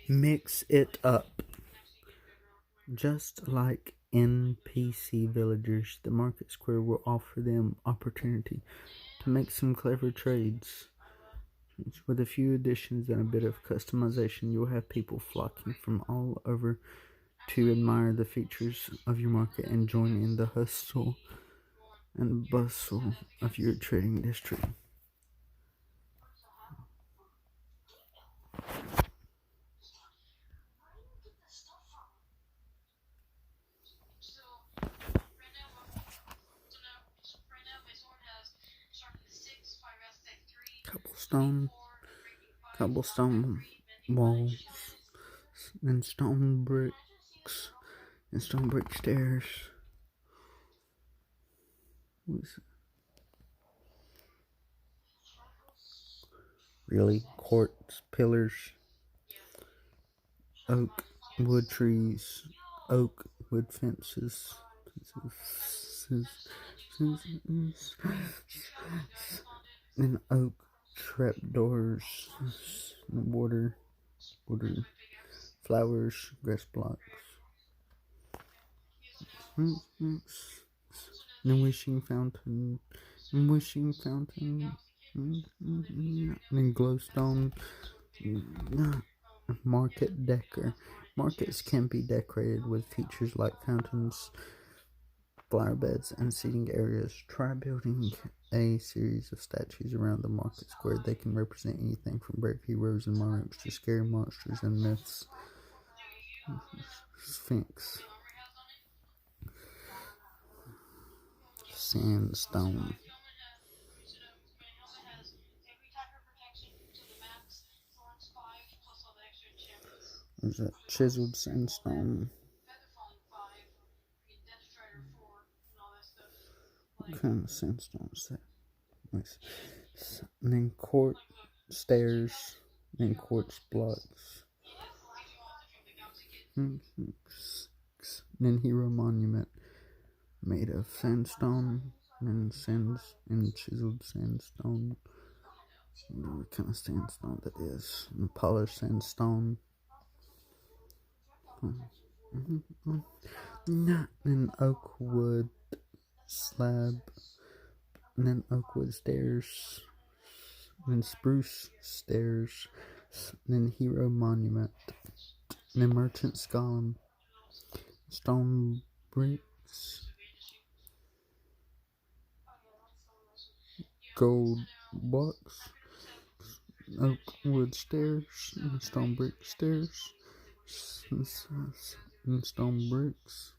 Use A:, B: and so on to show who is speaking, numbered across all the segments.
A: Mix it up. Just like NPC villagers, the market square will offer them opportunity to make some clever trades. With a few additions and a bit of customization, you'll have people flocking from all over to admire the features of your market and join in the hustle and bustle of your trading district. Cobblestone, cobblestone walls, and stone bricks, and stone brick stairs. Really, quartz pillars, oak wood trees, oak wood fences, and oak trapdoors, water, flowers, grass blocks, and wishing fountain, and glowstone, market decor. Markets can be decorated with features like fountains, flower beds, and seating areas. Try building a series of statues around the market square. They can represent anything from brave heroes and monarchs to scary monsters and myths. Sphinx, sandstone. There's a chiseled sandstone. What kind of sandstone is that? Nice. And then court stairs, and quartz blocks. And then hero monument made of sandstone and chiseled sandstone. I don't know what kind of sandstone that is. And polished sandstone. And oak wood slab. And then oak wood stairs. And then spruce stairs. And then hero monument. And then merchant's column. Stone bricks. Gold blocks. Oak wood stairs. And stone brick stairs. And stone bricks.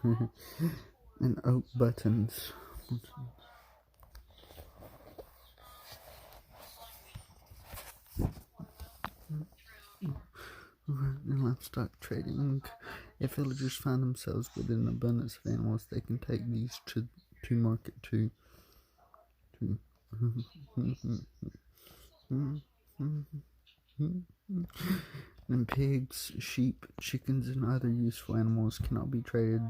A: And oak buttons. In livestock trading, if villagers find themselves with an abundance of animals, they can take these to market too. And pigs, sheep, chickens, and other useful animals cannot be traded.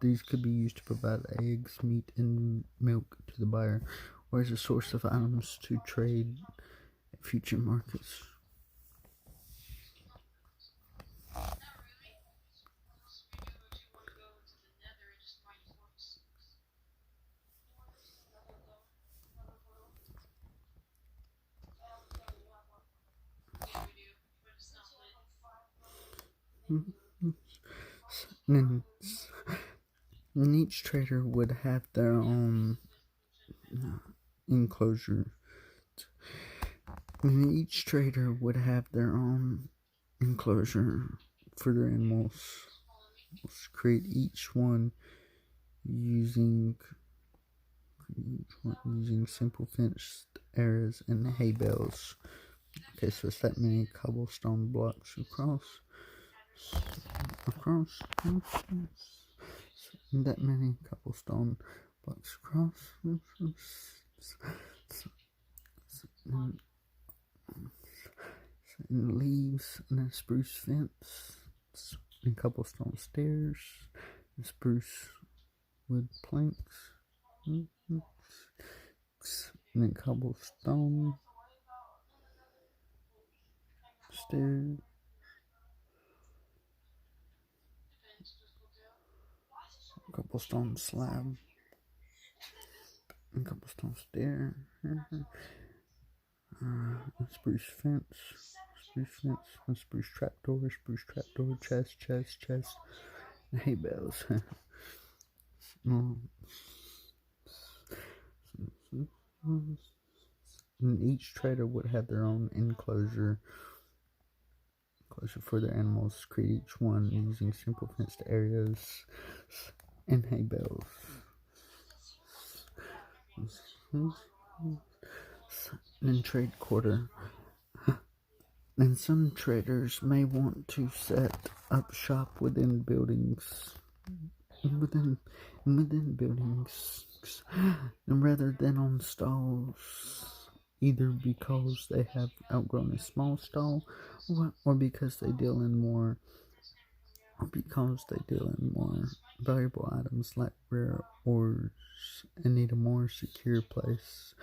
A: These could be used to provide eggs, meat, and milk to the buyer, or as a source of items to trade at future markets. And each trader would have their own enclosure. And each trader would have their own enclosure for their animals. Let's create each one using simple fenced areas and hay bales. Okay, so it's that many cobblestone blocks across, that many cobblestone blocks across, and leaves, and a spruce fence, and cobblestone stairs, and spruce wood planks, and then cobblestone, stair, cobblestone slab, and cobblestone stair, spruce fence, a spruce trapdoor, chest, and hay bales. And each trader would have their own enclosure for their animals, create each one using simple fenced areas and hay bales. And trade quarter. And some traders may want to set up shop within buildings. Within buildings, and rather than on stalls, either because they have outgrown a small stall, or because they deal in more valuable items like rare ores and need a more secure place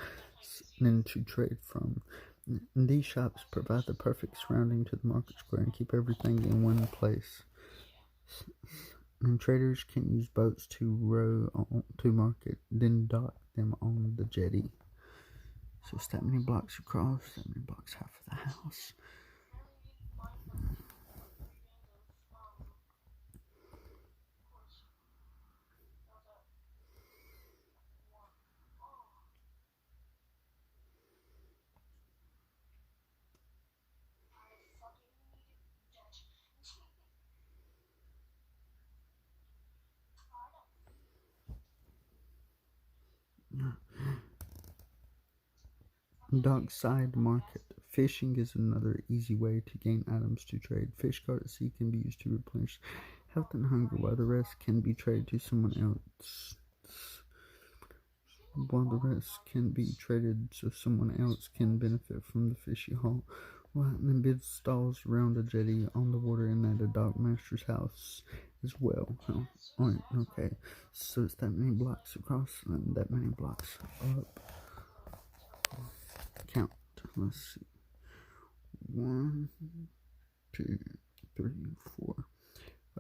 A: than to trade from. And these shops provide the perfect surrounding to the market square and keep everything in one place. And traders can use boats to row to market, then dock them on the jetty. So it's that many blocks across, that many blocks half of the house. Dockside market. Fishing is another easy way to gain items to trade. Fish caught at sea can be used to replenish health and hunger, while the rest can be traded to someone else. So someone else can benefit from the fishy haul. And bid stalls around the jetty on the water and at a dockmaster's house as well. Okay, so it's that many blocks across and that many blocks up. Count. Let's see. 1, 2, 3, 4,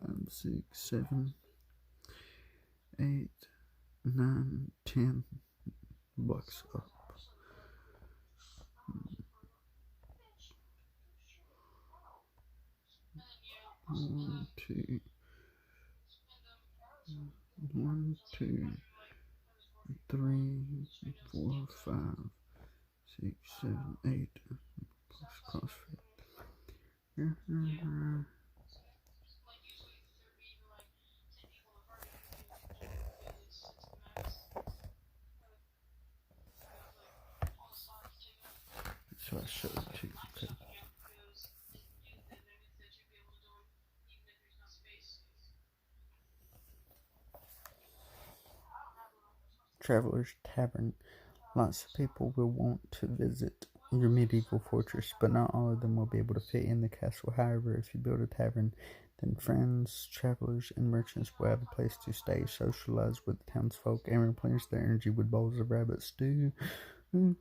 A: 5, 6, 7, 8, 9, 10 blocks up. 1, 2, 3, 4, 5, 6, 7, 8 blocks across. So I showed it to you. Okay. Traveler's Tavern. Lots of people will want to visit your medieval fortress, but not all of them will be able to fit in the castle. However, if you build a tavern, then friends, travelers, and merchants will have a place to stay, socialize with the townsfolk, and replenish their energy with bowls of rabbit stew and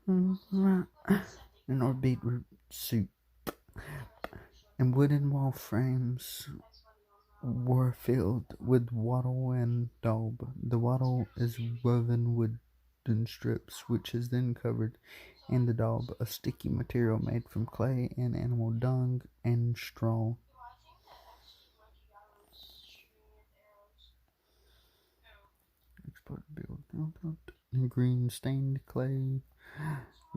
A: or beetroot soup. And wooden wall frames were filled with wattle and daub. The wattle is woven wooden strips, which is then covered in the daub, a sticky material made from clay and animal dung and straw. Explode build and green stained clay,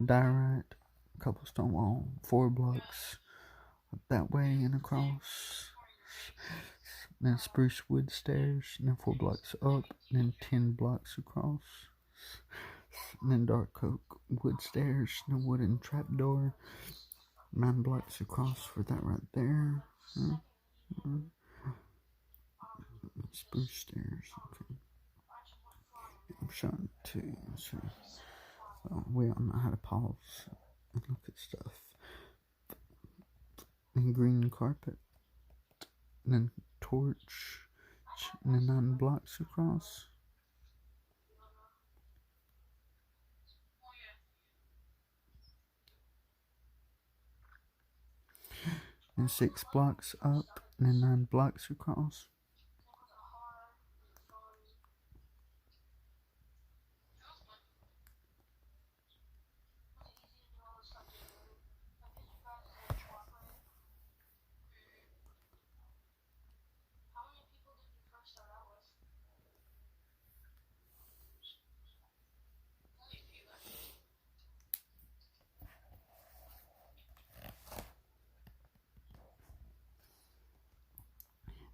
A: diorite, cobblestone wall, 4 blocks that way and across. Then spruce wood stairs, then 4 blocks up, then 10 blocks across. And then dark oak wood stairs, and a wooden trapdoor, 9 blocks across for that right there. Spruce stairs. Okay. I'm showing it too. So we all know how to pause and look at stuff. And green carpet, and then torch, and then 9 blocks across. and 6 blocks up, and then 9 blocks across.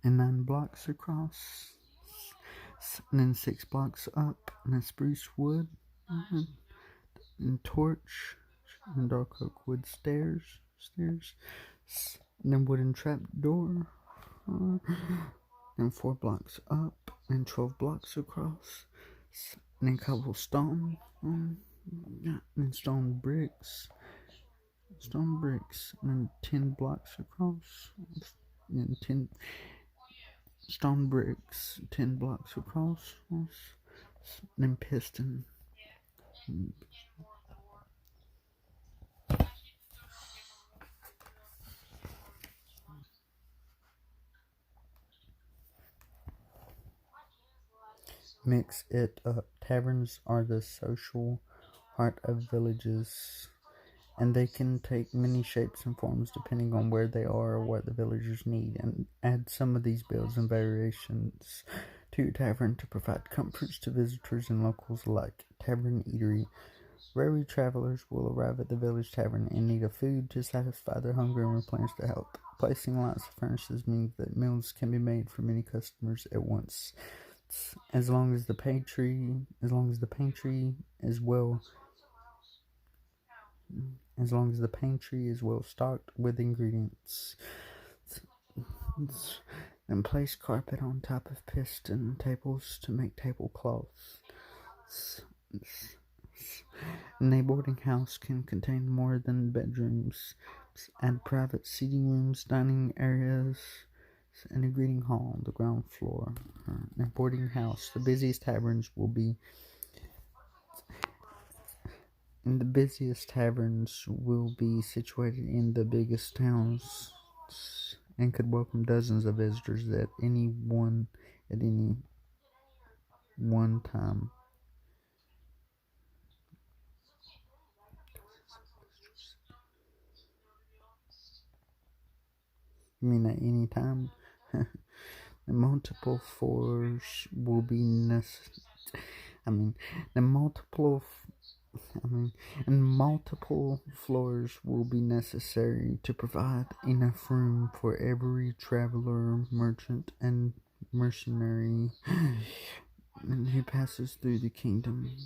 A: And 9 blocks across, and then 6 blocks up, and a spruce wood, and torch, and dark oak wood stairs, and then wooden trap door, and 4 blocks up, and 12 blocks across, and then cobblestone, and then stone bricks, and then 10 blocks across, and 10 stone bricks, 10 blocks across, and then piston. Mix it up. Taverns are the social heart of villages, and they can take many shapes and forms depending on where they are or what the villagers need, and add some of these builds and variations to your tavern to provide comforts to visitors and locals alike. Tavern eatery. Weary travelers will arrive at the village tavern in need of food to satisfy their hunger and replenish their health. Placing lots of furnaces means that meals can be made for many customers at once. As long as the pantry is well stocked with ingredients. And place carpet on top of piston tables to make tablecloths. And a boarding house can contain more than bedrooms. Add private seating rooms, dining areas, and a greeting hall on the ground floor. A boarding house. The busiest taverns will be situated in the biggest towns and could welcome dozens of visitors at any one time. You mean at any time? The multiple floors will be necessary. Multiple floors will be necessary to provide enough room for every traveler, merchant, and mercenary who passes through the kingdom.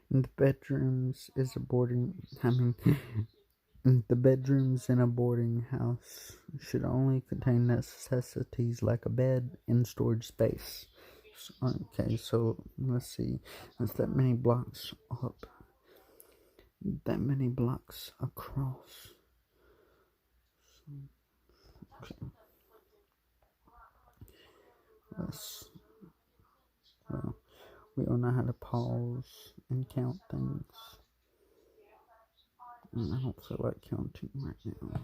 A: The bedrooms in a boarding house should only contain necessities like a bed and storage space. Okay, so let's see. That's that many blocks up, that many blocks across. Okay. We all know how to pause and count things. And I don't feel like counting right now.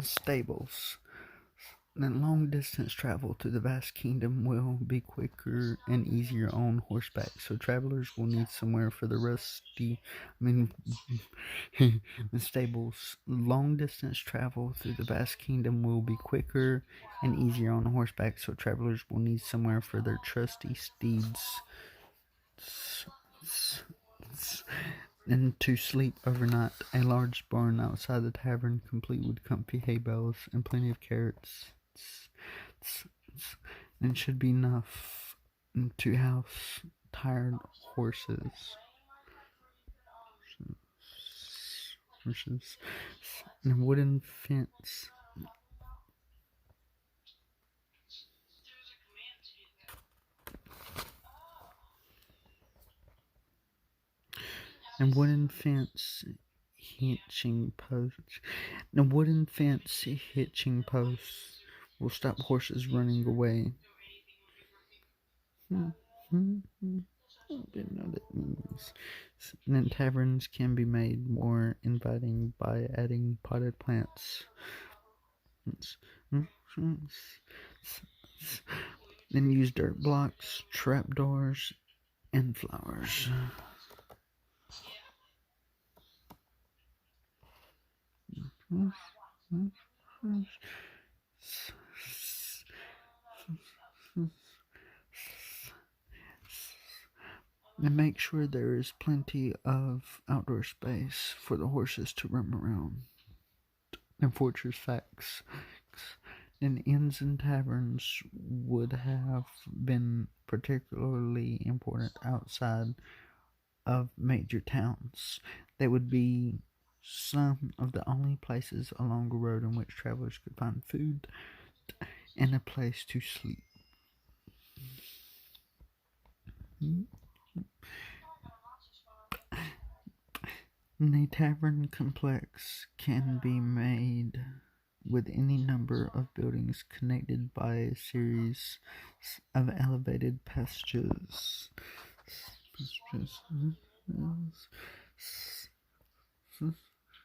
A: Stables. Then long distance travel through the vast kingdom will be quicker and easier on horseback, so travelers will need somewhere for the the stables. Long distance travel through the vast kingdom will be quicker and easier on horseback, so travelers will need somewhere for their trusty steeds and to sleep overnight. A large barn outside the tavern, complete with comfy hay bales and plenty of carrots, and should be enough to house tired horses. And a wooden fence. And wooden fence hitching posts. And wooden fence hitching posts will stop horses running away. I didn't know that means. And then taverns can be made more inviting by adding potted plants. Then use dirt blocks, trapdoors, and flowers. And make sure there is plenty of outdoor space for the horses to roam around. And fortress facts. And inns and taverns would have been particularly important outside of major towns. They would be some of the only places along the road in which travelers could find food and a place to sleep. A tavern complex can be made with any number of buildings connected by a series of elevated passages.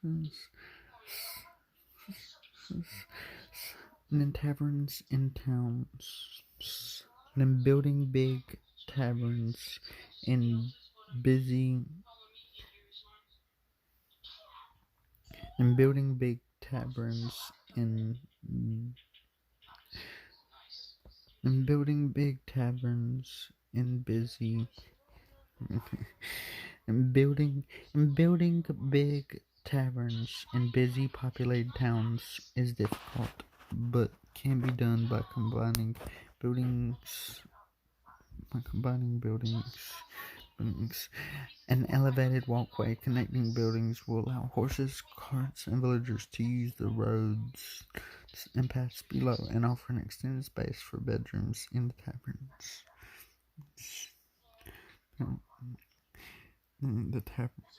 A: And in taverns in towns, and building big taverns in busy and building big taverns and building big taverns in busy and building big taverns in busy populated towns is difficult, but can be done by combining buildings. An elevated walkway connecting buildings will allow horses, carts, and villagers to use the roads and paths below, and offer an extended space for bedrooms in the taverns. In the taverns.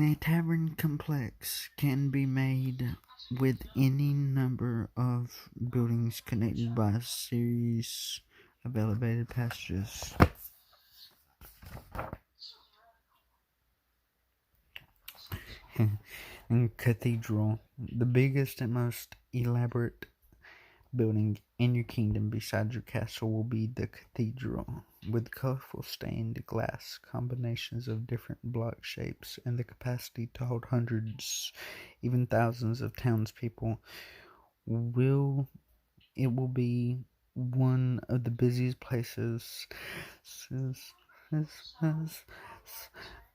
A: A tavern complex can be made with any number of buildings connected by a series of elevated passages. And cathedral, the biggest and most elaborate building in your kingdom besides your castle will be the cathedral, with colorful stained glass combinations of different block shapes and the capacity to hold hundreds, even thousands of townspeople. It will be one of the busiest places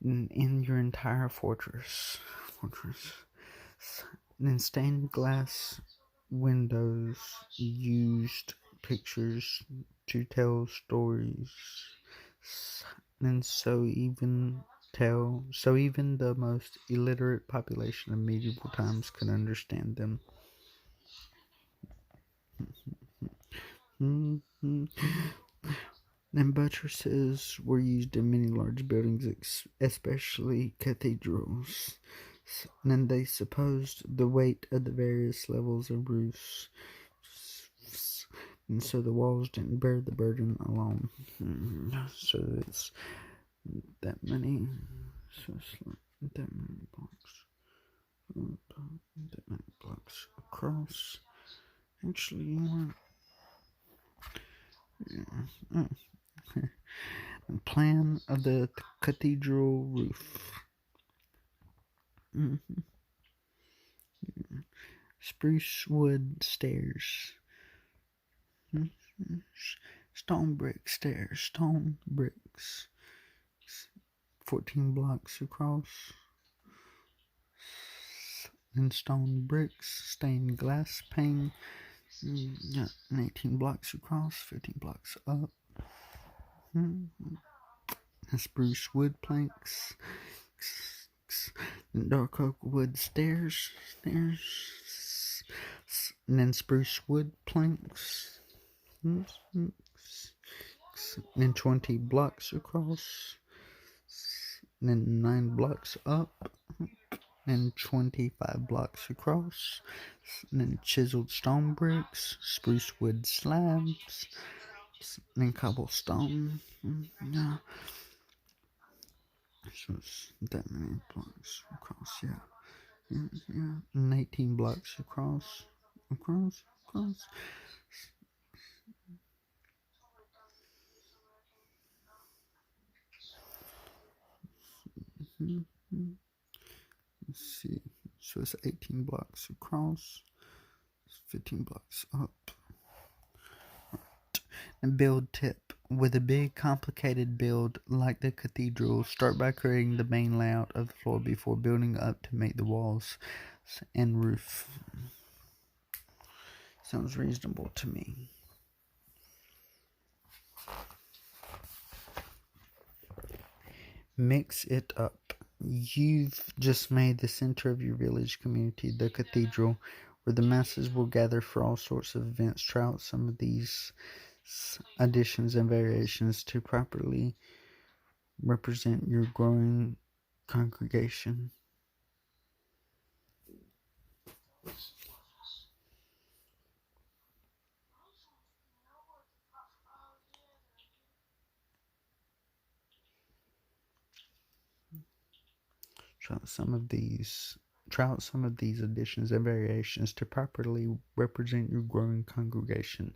A: in your entire fortress. And stained glass windows used pictures to tell stories, and so even the most illiterate population of medieval times could understand them. And buttresses were used in many large buildings, especially cathedrals, and they supposed the weight of the various levels of roofs and so the walls didn't bear the burden alone. So it's that many. So it's that many blocks. That many blocks across. Actually, you want. Plan of the cathedral roof. Spruce wood stairs. Stone brick stairs. Stone bricks. 14 blocks across. And stone bricks. Stained glass pane. 18 blocks across. 15 blocks up. Spruce wood planks. Dark oak wood stairs. And then spruce wood planks. And 20 blocks across. And then 9 blocks up. And 25 blocks across. And then chiseled stone bricks. Spruce wood slabs. And then cobblestone. So it's that many blocks across, yeah. And 18 blocks across. Let's see. So it's 18 blocks across. 15 blocks up. And build tip. With a big complicated build like the cathedral, start by creating the main layout of the floor before building up to make the walls and roof. Sounds reasonable to me. Mix it up. You've just made the center of your village community the cathedral, where the masses will gather for all sorts of events. Try out some of these additions and variations to properly represent your growing congregation. Try out some of these additions and variations to properly represent your growing congregation.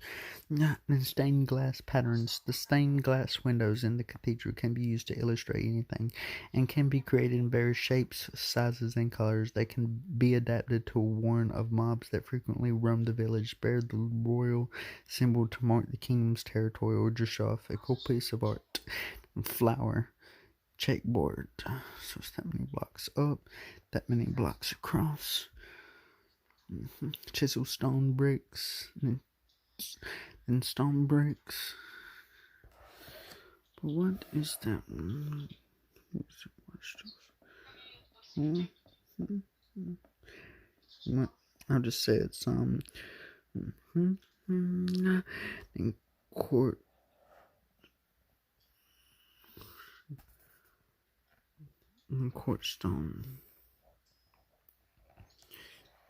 A: And stained glass patterns. The stained glass windows in the cathedral can be used to illustrate anything and can be created in various shapes, sizes, and colors. They can be adapted to a warren of mobs that frequently roam the village, bear the royal symbol to mark the kingdom's territory, or just show off a cool piece of art. Flower. Checkboard. So it's that many blocks up, that many blocks across. Chisel stone bricks, and stone bricks. But what is that? I'll just say it's in court. Quartzstone.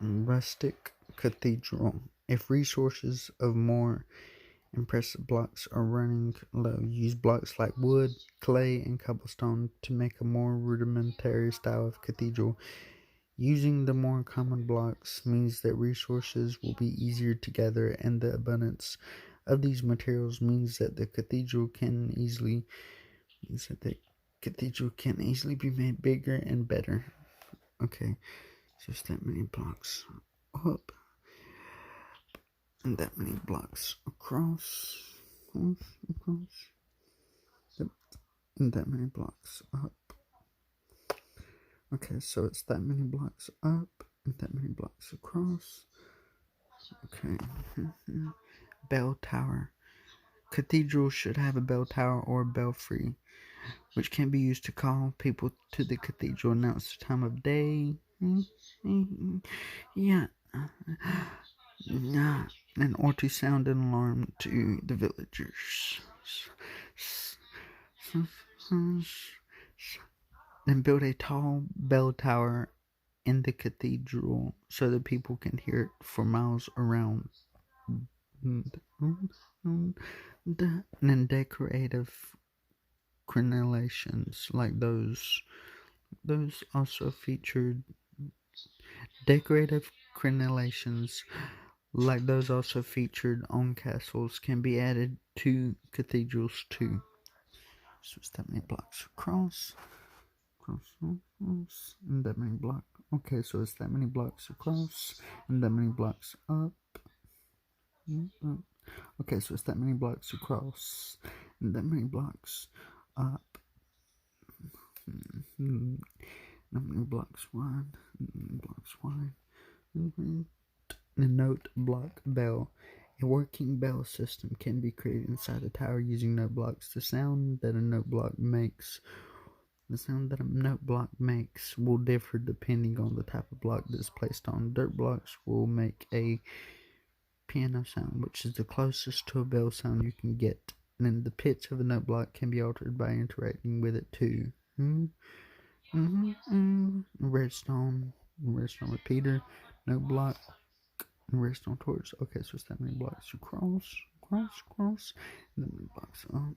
A: Rustic cathedral. If resources of more impressive blocks are running low, use blocks like wood, clay, and cobblestone to make a more rudimentary style of cathedral. Using the more common blocks means that resources will be easier to gather, and the abundance of these materials means that the cathedral can easily be made bigger and better. Okay, just that many blocks up and that many blocks across, and that many blocks up. Okay, so it's that many blocks up and that many blocks across. Okay. Bell tower. Cathedral should have a bell tower or belfry, which can be used to call people to the cathedral, announce the time of day. Yeah. And or to sound an alarm to the villagers. Then build a tall bell tower in the cathedral so that people can hear it for miles around. And then decorative crenellations like those also featured decorative crenellations like those also featured on castles can be added to cathedrals too. So it's that many blocks across, and that many blocks. Okay, so it's that many blocks across, and that many blocks up. Okay, so it's that many blocks across, and that many blocks up. That many blocks wide, blocks wide. The note block bell. A working bell system can be created inside a tower using note blocks. The sound that a note block makes will differ depending on the type of block that's placed on. Dirt blocks will make a piano sound, which is the closest to a bell sound you can get. And then the pitch of a note block can be altered by interacting with it too. Redstone repeater, note block, redstone torch. Okay, so it's that many blocks across, and then blocks up.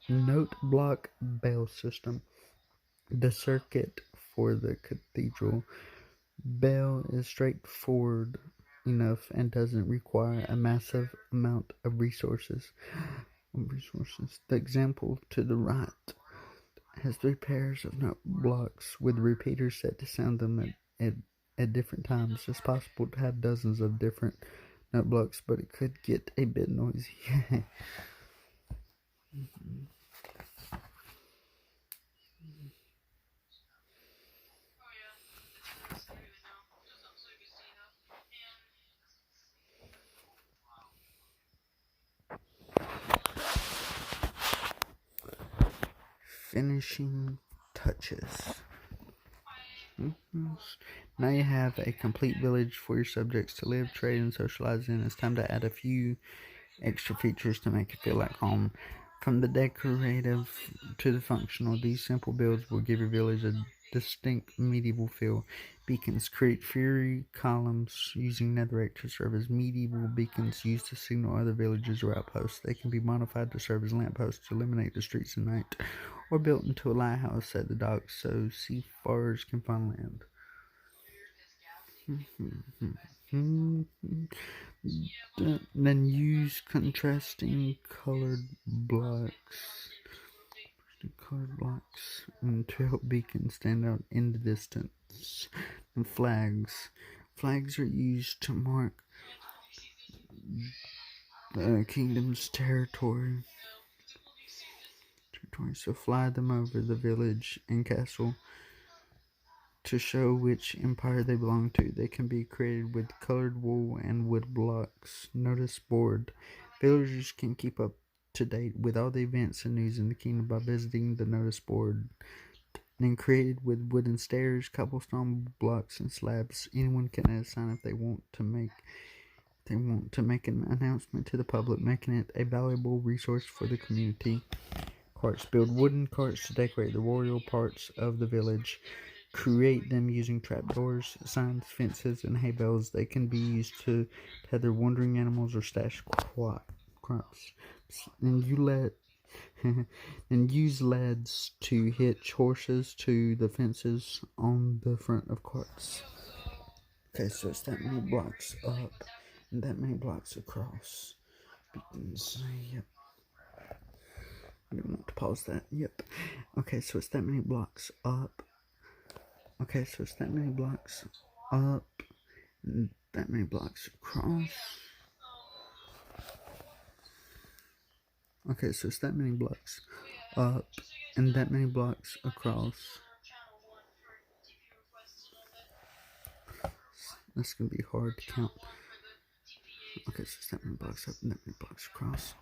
A: Note block bell system. The circuit for the cathedral bell is straightforward enough and doesn't require a massive amount of resources. The example to the right has 3 pairs of note blocks with repeaters set to sound them at different times. It's possible to have dozens of different note blocks, but it could get a bit noisy. Finishing touches. Now you have a complete village for your subjects to live, trade, and socialize in. It's time to add a few extra features to make it feel like home. From the decorative to the functional, these simple builds will give your village a distinct medieval feel. Beacons. Create fury columns using netherrack to serve as medieval beacons used to signal other villages or outposts. They can be modified to serve as lampposts to illuminate the streets at night, or built into a lighthouse at the docks so seafarers can find land. Then use contrasting colored blocks to help beacons stand out in the distance. And flags are used to mark the kingdom's territory, so fly them over the village and castle to show which empire they belong to. They can be created with colored wool and wood blocks. Notice board. Villagers can keep up to date with all the events and news in the kingdom by visiting the notice board. And created with wooden stairs, cobblestone blocks, and slabs. Anyone can add a sign if they want to make an announcement to the public, making it a valuable resource for the community. Carts. Build wooden carts to decorate the royal parts of the village. Create them using trapdoors, signs, fences, and hay bales. They can be used to tether wandering animals or stash crops. And use leads to hitch horses to the fences on the front of carts. Okay, so it's that many blocks up and that many blocks across. Beacons. Yep. I don't want to pause that. Yep. Okay, so it's that many blocks up. Okay, so it's that many blocks up and that many blocks across. Okay, so it's that many blocks up and that many blocks across. That's gonna be hard to count. Okay, so it's that many blocks up and that many blocks across.